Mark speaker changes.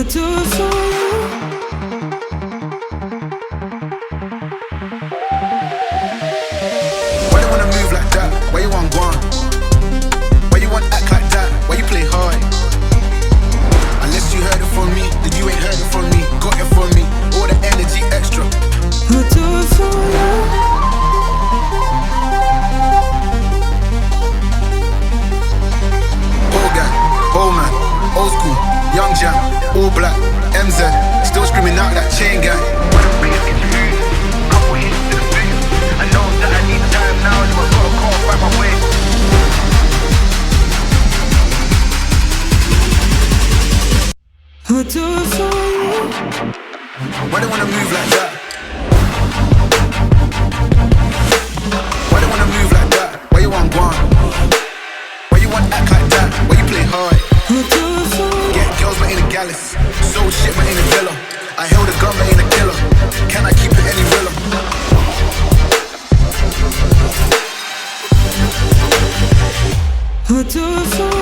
Speaker 1: I'll do it for you.
Speaker 2: Why you wanna move like that? Why you want gone? Why you want act like that? Why you play hard? Unless you heard it from me, then you ain't heard it from me. Got it from me, all the energy extra.
Speaker 1: I'll do it for you.
Speaker 2: Old guy, old man, old school, young jam, all black, MZ, still screaming out that chain gang.
Speaker 3: Wanna bring it into music, couple hits to the face. I know that I need time now, so I gotta call find my way.
Speaker 1: I'll do it for you.
Speaker 2: Why they wanna move like that? Why they wanna move like that? Why you want gone? Why you want act like that? Why you play hard?
Speaker 1: I'll do it for you.
Speaker 2: Get girls but ain't a gallus. Sold shit but ain't a killer. I held a gun but ain't a killer. Can I keep it any realer?
Speaker 1: I'll do it for